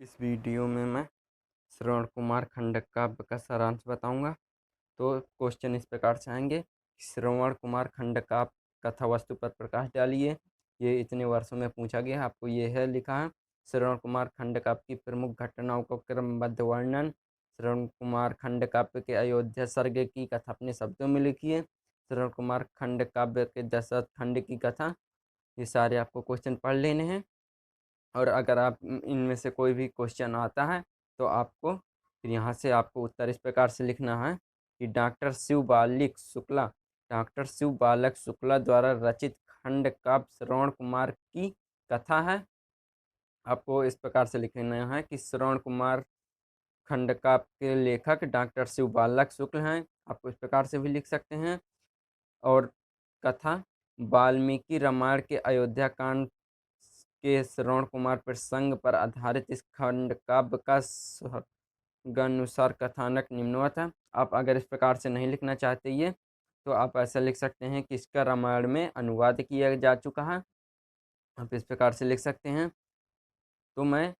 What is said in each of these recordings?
इस वीडियो में मैं श्रवण कुमार खंड काव्य का सारांश बताऊंगा। तो क्वेश्चन इस प्रकार से आएंगे। श्रवण कुमार खंड काव्य कथा वस्तु पर प्रकाश डालिए। ये इतने वर्षों में पूछा गया है। आपको ये है लिखा है श्रवण कुमार खंड काव्य की प्रमुख घटनाओं को क्रमबद्ध वर्णन। श्रवण कुमार खंड काव्य के अयोध्या सर्ग की कथा अपने शब्दों में लिखिए। श्रवण कुमार खंड काव्य के दशरथ खंड की कथा। ये सारे आपको क्वेश्चन पढ़ लेने हैं। और अगर आप इनमें से कोई भी क्वेश्चन आता है तो आपको फिर यहाँ से आपको उत्तर इस प्रकार से लिखना है कि डॉक्टर शिव बालक शुक्ला द्वारा रचित खंड काव्य श्रवण कुमार की कथा है। आपको इस प्रकार से लिखना है कि श्रवण कुमार खंड काव्य के लेखक डॉक्टर शिव बालक शुक्ल हैं। आपको इस प्रकार से भी लिख सकते हैं। और कथा वाल्मीकि रामायण के अयोध्या कांड के श्रवण कुमार प्रसंग पर आधारित इस खंड काव्य का अनुसार कथानक निम्नवत है। आप अगर इस प्रकार से नहीं लिखना चाहते ये तो आप ऐसा लिख सकते हैं कि इसका रामायण में अनुवाद किया जा चुका है। आप इस प्रकार से लिख सकते हैं। तो मैं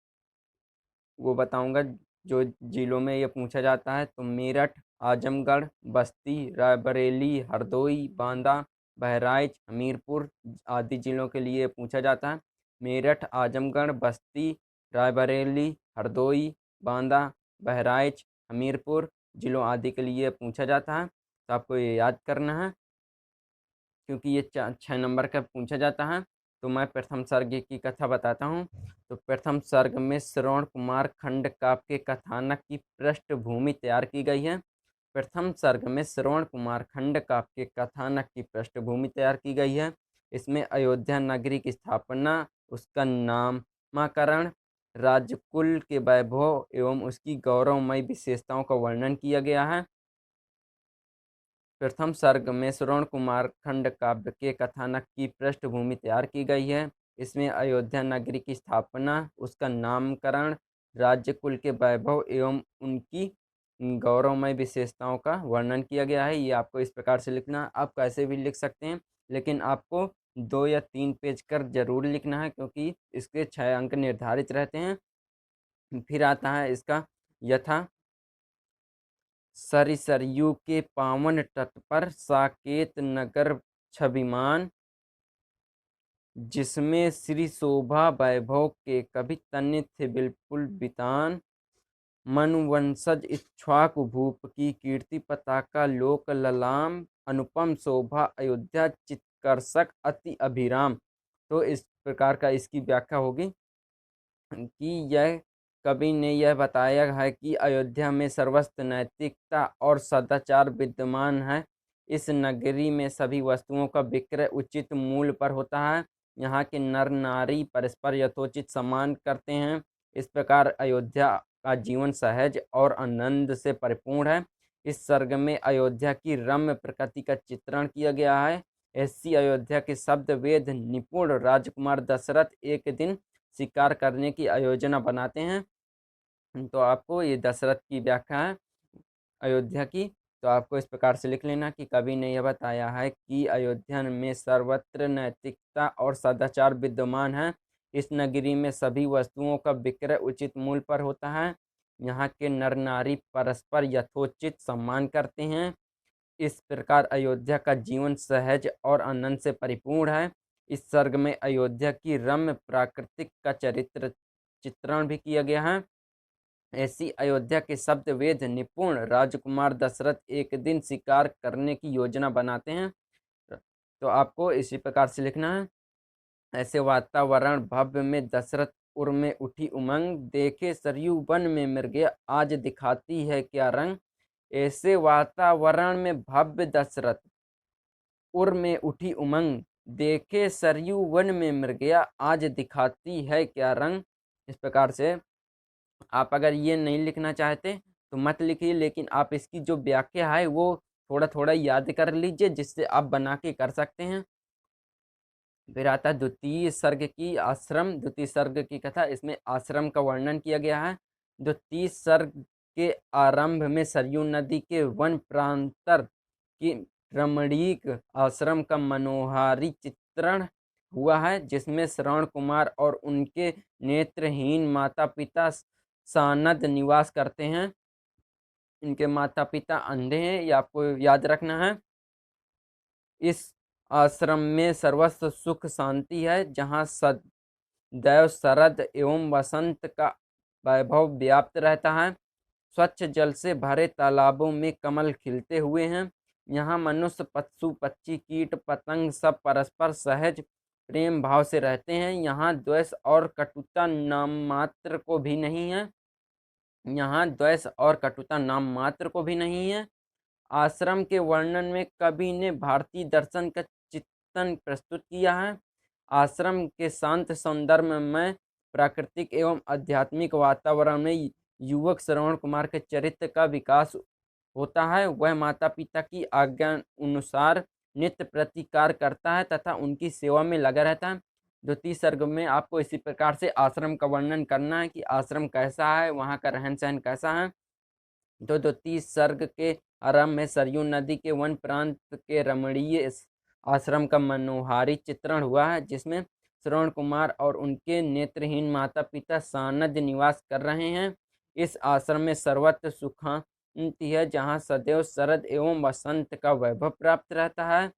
वो बताऊंगा जो जिलों में ये पूछा जाता है। तो मेरठ, आजमगढ़, बस्ती, रायबरेली, हरदोई, बांदा, बहराइच, हमीरपुर आदि जिलों के लिए पूछा जाता है। मेरठ, आजमगढ़, बस्ती, रायबरेली, हरदोई, बांदा, बहराइच, हमीरपुर जिलों आदि के लिए पूछा जाता है। तो आपको ये याद करना है क्योंकि ये 6 नंबर का पूछा जाता है। तो मैं प्रथम सर्ग की कथा बताता हूँ। तो प्रथम सर्ग में श्रवण कुमार खंड काव्य के कथानक की पृष्ठभूमि तैयार की गई है। प्रथम सर्ग में श्रवण कुमार खंड काव्य के कथानक की पृष्ठभूमि तैयार की गई है। इसमें अयोध्या नगरी की स्थापना, उसका नामकरण, राजकुल के वैभव एवं उसकी गौरवमयी विशेषताओं का वर्णन किया गया है। प्रथम सर्ग में श्रवण कुमार खंड काव्य के कथानक की पृष्ठभूमि तैयार की गई है। इसमें अयोध्या नगरी की स्थापना, उसका नामकरण, राज्यकुल के वैभव एवं उनकी गौरवमय विशेषताओं का वर्णन किया गया है। ये आपको इस प्रकार से लिखना है। आप कैसे भी लिख सकते हैं लेकिन आपको 2 या 3 पेज कर जरूर लिखना है क्योंकि इसके 6 अंक निर्धारित रहते हैं। फिर आता है इसका यथा सरयू के पावन तट पर साकेत नगर छविमान, जिसमें श्री शोभा वैभव के कवि तन्य थे बिल्कुल बितान। मनुवंशज इक्ष्वाकु भूप की कीर्ति पताका लोक ललाम, अनुपम शोभा अयोध्या चित्कर्षक अति अभिराम। तो इस प्रकार का इसकी व्याख्या होगी कि यह कवि ने यह बताया है कि अयोध्या में सर्वस्व नैतिकता और सदाचार विद्यमान है। इस नगरी में सभी वस्तुओं का विक्रय उचित मूल्य पर होता है। यहाँ के नर नारी परस्पर यथोचित सम्मान करते हैं। इस प्रकार अयोध्या का जीवन सहज और आनंद से परिपूर्ण है। इस सर्ग में अयोध्या की रम्य प्रकृति का चित्रण किया गया है। ऐसी अयोध्या के शब्द वेद निपुण राजकुमार दशरथ एक दिन शिकार करने की योजना बनाते हैं। तो आपको ये दशरथ की व्याख्या है अयोध्या की। तो आपको इस प्रकार से लिख लेना कि कवि ने यह बताया है कि अयोध्या में सर्वत्र नैतिकता और सदाचार विद्यमान है। इस नगरी में सभी वस्तुओं का विक्रय उचित मूल्य पर होता है। यहाँ के नर नारी परस्पर यथोचित सम्मान करते हैं। इस प्रकार अयोध्या का जीवन सहज और आनंद से परिपूर्ण है। इस सर्ग में अयोध्या की रम्य प्राकृतिक का चित्रण भी किया गया है। ऐसी अयोध्या के शब्द वेद निपुण राजकुमार दशरथ एक दिन शिकार करने की योजना बनाते हैं। तो आपको इसी प्रकार से लिखना है। ऐसे वातावरण भव्य में दशरथ उर में उठी उमंग, देखे सरयू वन में मृगे आज दिखाती है क्या रंग। ऐसे वातावरण में भव्य दशरथ उर में उठी उमंग, देखे सरयू वन में मृगया आज दिखाती है क्या रंग। इस प्रकार से आप अगर ये नहीं लिखना चाहते तो मत लिखिए, लेकिन आप इसकी जो व्याख्या है वो थोड़ा थोड़ा याद कर लीजिए जिससे आप बना के कर सकते हैं। फिर आता है द्वितीय सर्ग की आश्रम। द्वितीय सर्ग की कथा, इसमें आश्रम का वर्णन किया गया है। द्वितीय सर्ग के आरंभ में सरयू नदी के वन प्रांतर की रमणीक आश्रम का मनोहारी चित्रण हुआ है, जिसमें श्रवण कुमार और उनके नेत्रहीन माता पिता सानद निवास करते हैं। इनके माता पिता अंधे हैं, ये आपको याद रखना है। इस आश्रम में सर्वस्व सुख शांति है, जहाँ सदैव शरद एवं वसंत का वैभव व्याप्त रहता है। स्वच्छ जल से भरे तालाबों में कमल खिलते हुए हैं। यहाँ मनुष्य, पशु, पक्षी, कीट पतंग सब परस्पर सहज प्रेम भाव से रहते हैं। यहाँ द्वेष और कटुता नाम मात्र को भी नहीं है। यहाँ द्वेष और कटुता नाम मात्र को भी नहीं है। आश्रम के वर्णन में कवि ने भारतीय दर्शन का चित्रण प्रस्तुत किया है। आश्रम के शांत सौंदर्य में प्राकृतिक एवं आध्यात्मिक वातावरण में युवक श्रवण कुमार के चरित्र का विकास होता है। वह माता पिता की आज्ञा अनुसार नित्य प्रतिकार करता है तथा उनकी सेवा में लगा रहता है। द्वितीय सर्ग में आपको इसी प्रकार से आश्रम का वर्णन करना है कि आश्रम कैसा है, वहाँ का रहन सहन कैसा है। तो द्वितीय सर्ग के आरंभ में सरयू नदी के वन प्रांत के रमणीय आश्रम का मनोहारी चित्रण हुआ है, जिसमें श्रवण कुमार और उनके नेत्रहीन माता पिता सानध्य निवास कर रहे हैं। इस आश्रम में सर्वत्र सुखांति है, जहाँ सदैव शरद एवं वसंत का वैभव प्राप्त रहता है।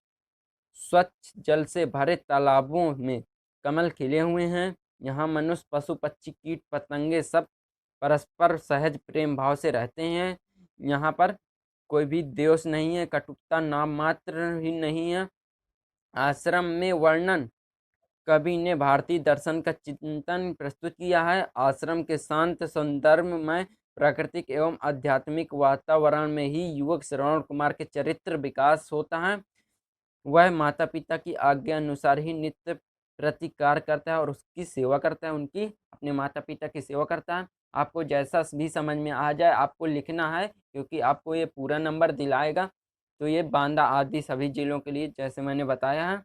स्वच्छ जल से भरे तालाबों में कमल खिले हुए हैं। यहाँ मनुष्य, पशु, पक्षी, कीट पतंगे सब परस्पर सहज प्रेम भाव से रहते हैं। यहाँ पर कोई भी द्वेष नहीं है, कटुता नाम मात्र ही नहीं है। आश्रम में वर्णन कवि ने भारतीय दर्शन का चिंतन प्रस्तुत किया है। आश्रम के शांत सौंदर्य में प्राकृतिक एवं आध्यात्मिक वातावरण में ही युवक श्रवण कुमार के चरित्र विकास होता है। वह माता पिता की आज्ञा अनुसार ही नित्य प्रतिकार करता है और उसकी सेवा करता है, उनकी अपने माता पिता की सेवा करता है। आपको जैसा भी समझ में आ जाए आपको लिखना है, क्योंकि आपको ये पूरा नंबर दिलाएगा। तो ये बांदा आदि सभी जिलों के लिए जैसे मैंने बताया है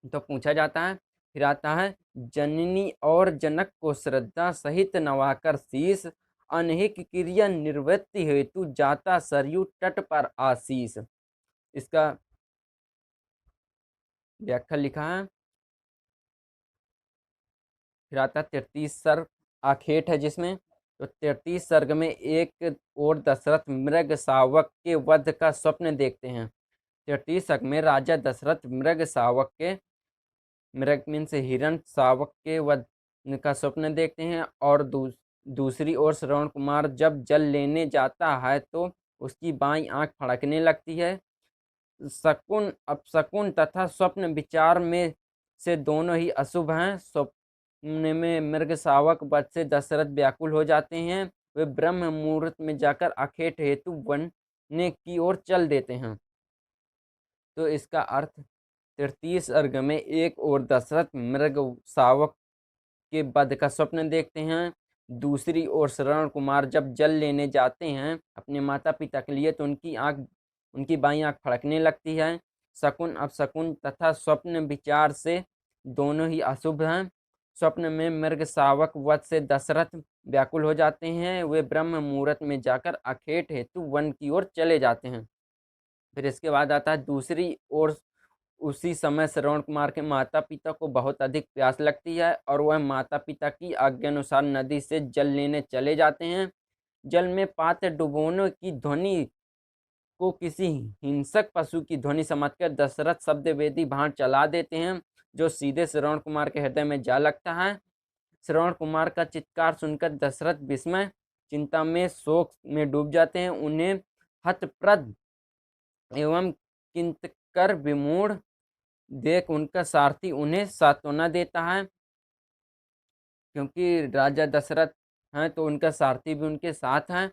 तो पूछा जाता है। फिर आता है, जननी और जनक को श्रद्धा सहित नवाकर शीस, अनहिक क्रिया निवृत्ति हेतु जाता सरयू तट पर आशीष। इसका व्याख्या लिखा है। फिर आता है 33 सर्ग आखेट है जिसमें। तो 33 सर्ग में एक और दशरथ मृग शावक के वध का स्वप्न देखते हैं। 33 सर्ग में राजा दशरथ मृग शावक के, मृग मीन से हिरण, शावक के वध का स्वप्न देखते हैं। और दूसरी ओर श्रवण कुमार जब जल लेने जाता है तो उसकी बाईं आंख फड़कने लगती है। शकुन, अपशकुन तथा स्वप्न विचार में से दोनों ही अशुभ हैं। स्वप्न में मृग शावक वध से दशरथ व्याकुल हो जाते हैं। वे ब्रह्म मुहूर्त में जाकर अखेट हेतु बनने की ओर चल देते हैं। तो इसका अर्थ, 33 सर्ग में एक और दशरथ मृग शावक के वध का स्वप्न देखते हैं। दूसरी ओर श्रवण कुमार जब जल लेने जाते हैं अपने माता पिता के लिए तो उनकी बाईं आंख फड़कने लगती है। शकुन, अपशकुन तथा स्वप्न विचार से दोनों ही अशुभ हैं। स्वप्न में मृग शावक वध से दशरथ व्याकुल हो जाते हैं। वे ब्रह्म मुहूर्त में जाकर अखेट हेतु वन की ओर चले जाते हैं। फिर इसके बाद आता है, दूसरी ओर उसी समय श्रवण कुमार के माता पिता को बहुत अधिक प्यास लगती है और वह माता पिता की आज्ञा अनुसार नदी से जल लेने चले जाते हैं। जल में पात्र डुबोने की ध्वनि को किसी हिंसक पशु की ध्वनि समझकर दशरथ शब्द वेदी भाण चला देते हैं, जो सीधे श्रवण कुमार के हृदय में जा लगता है। श्रवण कुमार का चित्कार सुनकर दशरथ विस्मय, चिंता में, शोक में डूब जाते हैं। उन्हें हतप्रद एवं किंतकर विमूढ़ देख उनका सारथी उन्हें सांत्वना देता है। क्योंकि राजा दशरथ हैं तो उनका सारथी भी उनके साथ हैं।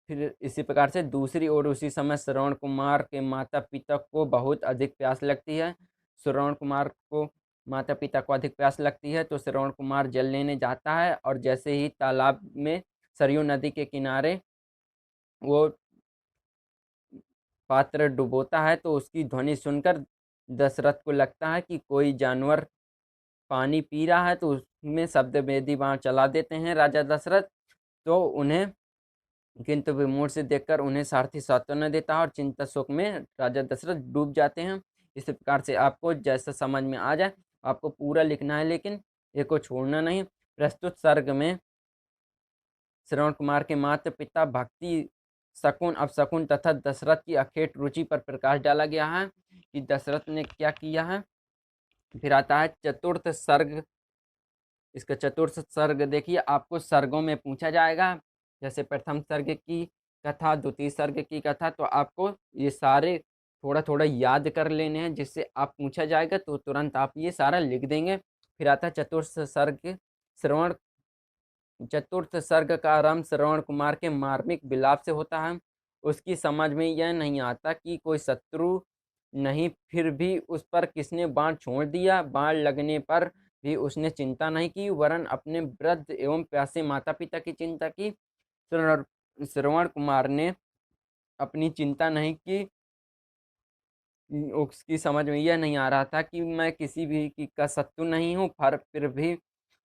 फिर इसी प्रकार से दूसरी ओर उसी समय श्रवण कुमार के माता पिता को बहुत अधिक प्यास लगती है। श्रवण कुमार को माता पिता को अधिक प्यास लगती है तो श्रवण कुमार जल लेने जाता है और जैसे ही तालाब में सरयू नदी के किनारे वो पात्र डुबोता है तो उसकी ध्वनि सुनकर दशरथ को लगता है कि कोई जानवर पानी पी रहा है, तो उसमें शब्द वेदी बाण चला देते हैं राजा दशरथ। तो उन्हें किंतु विमूढ़ से देखकर उन्हें सारथी सांत्वना देता है और चिंता शोक में राजा दशरथ डूब जाते हैं। इस प्रकार से आपको जैसा समझ में आ जाए आपको पूरा लिखना है, लेकिन एक को छोड़ना नहीं। प्रस्तुत सर्ग में श्रवण कुमार के माता पिता भक्ति, शकुन, अपशकुन तथा दशरथ की अखेट रुचि पर प्रकाश डाला गया है कि दशरथ ने क्या किया है। फिर आता है चतुर्थ सर्ग। इसका चतुर्थ सर्ग देखिए, आपको सर्गों में पूछा जाएगा। जैसे प्रथम सर्ग की कथा, द्वितीय सर्ग की कथा, तो आपको ये सारे थोड़ा थोड़ा याद कर लेने हैं, जिससे आप पूछा जाएगा तो तुरंत आप ये सारा लिख देंगे। फिर आता है चतुर्थ सर्ग। श्रवण चतुर्थ सर्ग का आरंभ श्रवण कुमार के मार्मिक विलाप से होता है। उसकी समझ में यह नहीं आता कि कोई शत्रु नहीं, फिर भी उस पर किसने बाण छोड़ दिया। बाण लगने पर भी उसने चिंता नहीं की, वरन अपने वृद्ध एवं प्यासे माता पिता की चिंता की। श्रवण श्रवण कुमार ने अपनी चिंता नहीं की। उसकी समझ में यह नहीं आ रहा था कि मैं किसी भी का शत्रु नहीं हूँ, फिर भी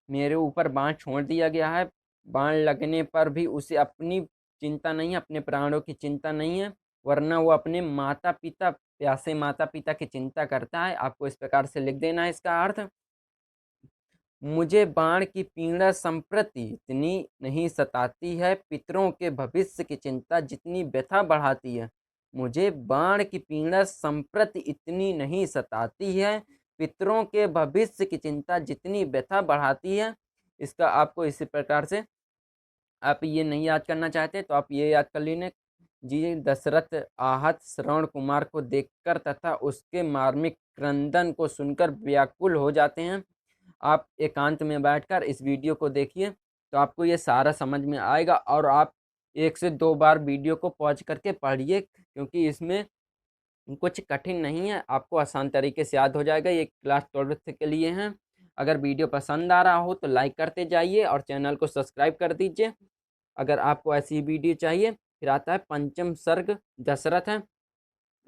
मेरे ऊपर बाण छोड़ दिया गया है। बाण लगने पर भी उसे अपनी चिंता नहीं है, अपने प्राणों की चिंता नहीं है, वरना वो अपने माता पिता, प्यासे माता पिता की चिंता करता है। आपको इस प्रकार से लिख देना है इसका अर्थ। मुझे बाण की पीड़ा संप्रति इतनी नहीं सताती है, पितरों के भविष्य की चिंता जितनी व्यथा बढ़ाती है। मुझे बाण की पीड़ा संप्रति इतनी नहीं सताती है, पितरों के भविष्य की चिंता जितनी व्यथा बढ़ाती है। इसका आपको इसी प्रकार से, आप ये नहीं याद करना चाहते तो आप ये याद कर लीजिए जी। दशरथ आहत श्रवण कुमार को देखकर तथा उसके मार्मिक क्रंदन को सुनकर व्याकुल हो जाते हैं। आप एकांत में बैठकर इस वीडियो को देखिए तो आपको ये सारा समझ में आएगा, और आप 1 से 2 बार वीडियो को पॉज करके पढ़िए, क्योंकि इसमें कुछ कठिन नहीं है, आपको आसान तरीके से याद हो जाएगा। ये क्लास 12th के लिए हैं। अगर वीडियो पसंद आ रहा हो तो लाइक करते जाइए और चैनल को सब्सक्राइब कर दीजिए, अगर आपको ऐसी वीडियो चाहिए। फिर आता है पंचम सर्ग, दशरथ है।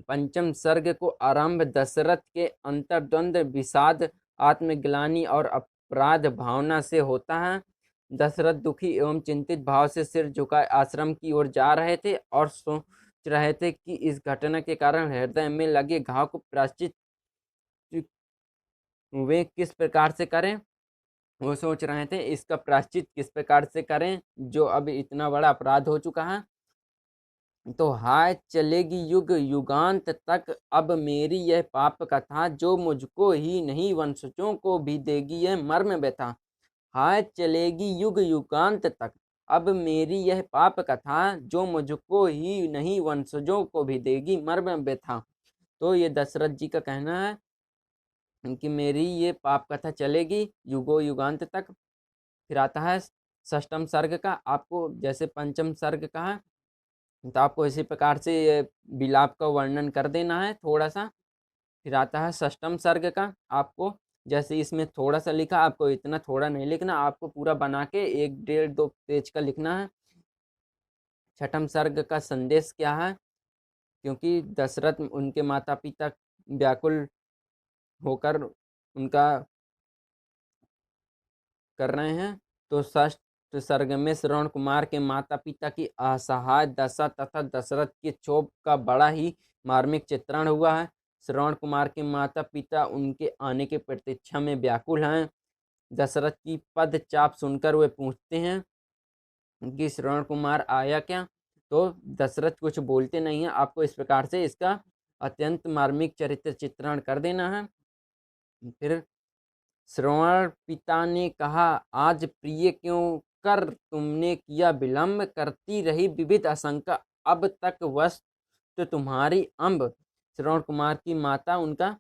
पंचम सर्ग को आरंभ दशरथ के अंतर्द्वंद, विषाद, आत्मग्लानि और अपराध भावना से होता है। दशरथ दुखी एवं चिंतित भाव से सिर झुकाए आश्रम की ओर जा रहे थे और सोच रहे थे कि इस घटना के कारण हृदय में लगे घाव को प्रायश्चित वे किस प्रकार से करें। वो सोच रहे थे इसका प्रायश्चित किस प्रकार से करें, जो अब इतना बड़ा अपराध हो चुका है। तो हाय चलेगी युग युगांत तक अब मेरी यह पाप कथा, जो मुझको ही नहीं वंशजों को भी देगी यह मर्म व्यथा। हाय चलेगी युग युगांत तक अब मेरी यह पाप कथा, जो मुझको ही नहीं वंशजों को भी देगी मर्म व्यथा। तो ये दशरथ जी का कहना है कि मेरी ये पाप कथा चलेगी युगो युगांत तक। फिर आता है षष्ठम सर्ग का। आपको जैसे पंचम सर्ग का है तो आपको इसी प्रकार से ये विलाप का वर्णन कर देना है थोड़ा सा। फिर आता है षष्ठम सर्ग का। आपको जैसे इसमें थोड़ा सा लिखा, आपको इतना थोड़ा नहीं लिखना, आपको पूरा बना के 1 डेढ़ 2 पेज का लिखना है। छठम सर्ग का संदेश क्या है, क्योंकि दशरथ उनके माता पिता व्याकुल होकर उनका कर रहे हैं। तो षष्ठ सर्ग में श्रवण कुमार के माता पिता की असहाय दशा तथा दशरथ के क्षोभ का बड़ा ही मार्मिक चित्रण हुआ है। श्रवण कुमार के माता पिता उनके आने की प्रतीक्षा में व्याकुल हैं। दशरथ की पद चाप सुनकर वे पूछते हैं कि श्रवण कुमार आया क्या। तो दशरथ कुछ बोलते नहीं हैं। आपको इस प्रकार से इसका अत्यंत मार्मिक चरित्र चित्रण कर देना है। फिर श्रवण पिता ने कहा, आज प्रिय क्यों कर तुमने किया विलंब, करती रही विविध आशंका अब तक वस्तु तुम्हारी अम्ब। श्रवण कुमार की माता उनका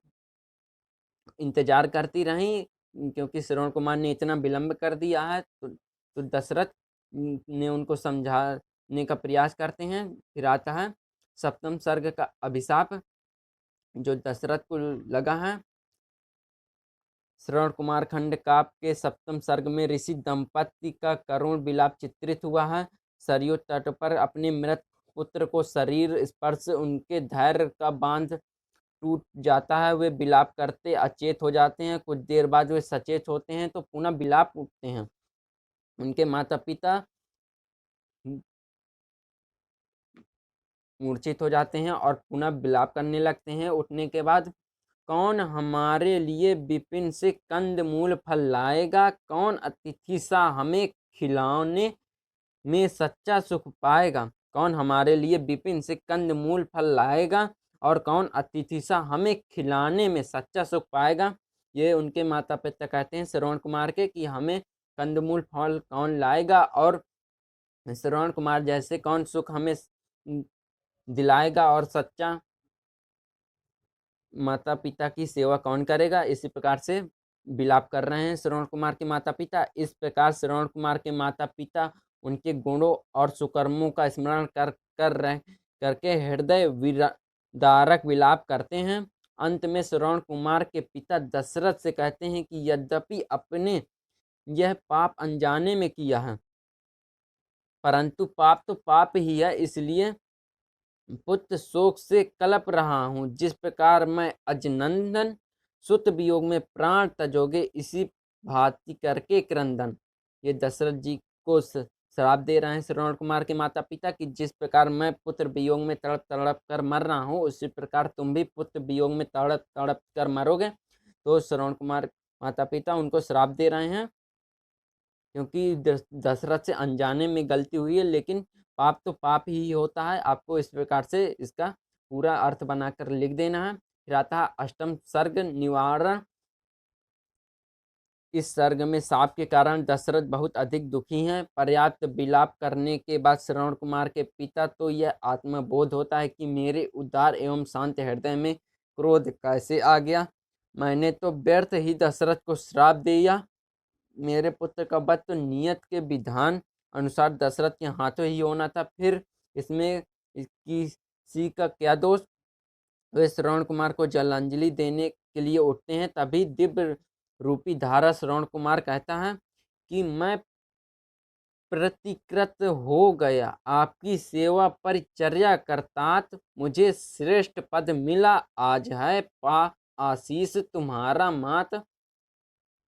इंतजार करती रही, क्योंकि श्रवण कुमार ने इतना विलंब कर दिया है। तो दशरथ ने उनको समझाने का प्रयास करते हैं। फिर आता है सप्तम सर्ग का अभिशाप, जो दशरथ को लगा है। श्रवण कुमार खंड काव्य के सप्तम सर्ग में ऋषि दंपति का करुण विलाप चित्रित हुआ है। सरयू तट पर अपने मृत पुत्र को शरीर स्पर्श उनके धैर्य का बांध टूट जाता है। वे विलाप करते अचेत हो जाते हैं। कुछ देर बाद वे सचेत होते हैं तो पुनः विलाप उठते हैं। उनके माता पिता मूर्छित हो जाते हैं और पुनः विलाप करने लगते हैं। उठने के बाद कौन हमारे लिए विपिन से कंदमूल फल लाएगा, कौन अतिथि सा हमें खिलाने में सच्चा सुख पाएगा। कौन हमारे लिए विपिन से कंदमूल फल लाएगा और कौन अतिथि सा हमें खिलाने में सच्चा सुख पाएगा। ये उनके माता पिता कहते हैं श्रवण कुमार के कि हमें कंदमूल फल कौन लाएगा और श्रवण कुमार जैसे कौन सुख हमें दिलाएगा और सच्चा माता पिता की सेवा कौन करेगा। इसी प्रकार से विलाप कर रहे हैं श्रवण कुमार के माता पिता। इस प्रकार श्रवण कुमार के माता पिता उनके गुणों और सुकर्मों का स्मरण करके हृदय विदारक विलाप करते हैं। अंत में श्रवण कुमार के पिता दशरथ से कहते हैं कि यद्यपि अपने यह पाप अनजाने में किया है, परंतु पाप तो पाप ही है, इसलिए पुत्र शोक से कलप रहा हूँ। जिस प्रकार मैं अजनंदन सुत वियोग में प्राण तजोगे, इसी भांति करके क्रंदन। ये दशरथ जी को श्राप दे रहे हैं श्रवण कुमार के माता पिता कि जिस प्रकार मैं पुत्र वियोग में तड़प तड़प कर मर रहा हूँ, उसी प्रकार तुम भी पुत्र वियोग में तड़प तड़प कर मरोगे। तो श्रवण कुमार माता पिता उनको श्राप दे रहे हैं क्योंकि दशरथ से अनजाने में गलती हुई है, लेकिन पाप तो पाप ही होता है। आपको इस प्रकार से इसका पूरा अर्थ बनाकर लिख देना है। फिर आता है अष्टम सर्ग निवारण। इस सर्ग में शाप के कारण दशरथ बहुत अधिक दुखी हैं। पर्याप्त विलाप करने के बाद श्रवण कुमार के पिता तो यह आत्मबोध होता है कि मेरे उदार एवं शांत हृदय में क्रोध कैसे आ गया। मैंने तो व्यर्थ ही दशरथ को श्राप दिया। मेरे पुत्र का वध तो नियत के विधान अनुसार दशरथ के हाथों ही होना था, फिर इसमें किसी का क्या दोष। वे श्रवण कुमार को जलांजलि देने के लिए उठते हैं, तभी दिव्य रूपी धारा श्रवण कुमार कहता है कि मैं प्रतिकृत हो गया, आपकी सेवा परिचर्या करतात मुझे श्रेष्ठ पद मिला, आज है पा आशीष तुम्हारा मात।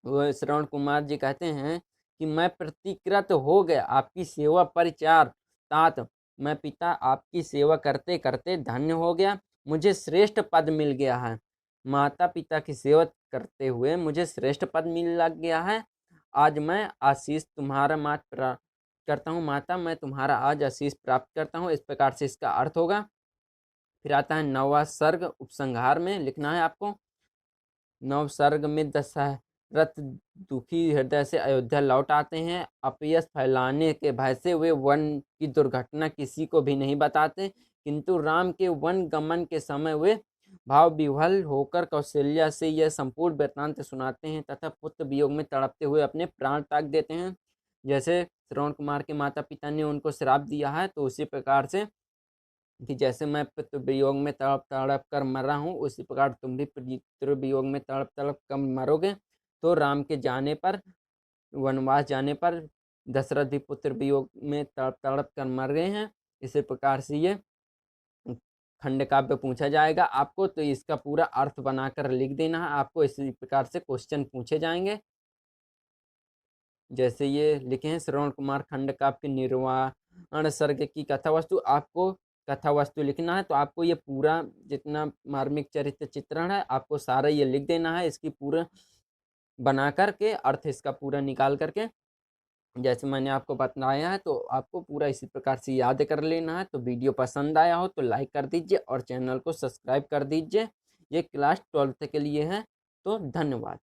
वो श्रवण कुमार जी कहते हैं कि मैं प्रतिकृत हो गया, आपकी सेवा परिचार तात मैं पिता आपकी सेवा करते करते धन्य हो गया, मुझे श्रेष्ठ पद मिल गया है। माता पिता की सेवा करते हुए मुझे श्रेष्ठ पद मिल लग गया है। आज मैं आशीष तुम्हारा मात प्राप्त करता हूँ, माता मैं तुम्हारा आज आशीष प्राप्त करता हूँ। इस प्रकार से इसका अर्थ होगा। फिर आता है नवा सर्ग उपसंहार में लिखना है आपको। नव सर्ग में दशरथ दुखी हृदय से अयोध्या लौट आते हैं। अपयश फैलाने के भय से वे वन की दुर्घटना किसी को भी नहीं बताते, किंतु राम के वन गमन के समय वे भाव विह्वल होकर कौशल्या से यह संपूर्ण वृत्तांत सुनाते हैं तथा पुत्र वियोग में तड़पते हुए अपने प्राण त्याग देते हैं। जैसे श्रवण कुमार के माता पिता ने उनको श्राप दिया है, तो उसी प्रकार से कि जैसे मैं पुत्र वियोग में तड़प तड़प कर मर रहा हूँ, उसी प्रकार तुम भी पुत्र वियोग में तड़प तड़प कर मरोगे। तो राम के जाने पर, वनवास जाने पर दशरथ भी पुत्र वियोग में तड़प तड़प कर मर गए हैं। इसी प्रकार से ये खंड काव्य पूछा जाएगा आपको, तो इसका पूरा अर्थ बनाकर लिख देना है आपको। इसी प्रकार से क्वेश्चन पूछे जाएंगे। जैसे ये लिखे हैं श्रवण कुमार खंड काव्य के निर्वाण सर्ग की कथा वस्तु। आपको कथा वस्तु लिखना है, तो आपको ये पूरा जितना मार्मिक चरित्र चित्रण है आपको सारा ये लिख देना है। इसकी पूरा बना करके अर्थ इसका पूरा निकाल करके जैसे मैंने आपको बताया है, तो आपको पूरा इसी प्रकार से याद कर लेना है। तो वीडियो पसंद आया हो तो लाइक कर दीजिए और चैनल को सब्सक्राइब कर दीजिए। ये क्लास 12th के लिए है। तो धन्यवाद।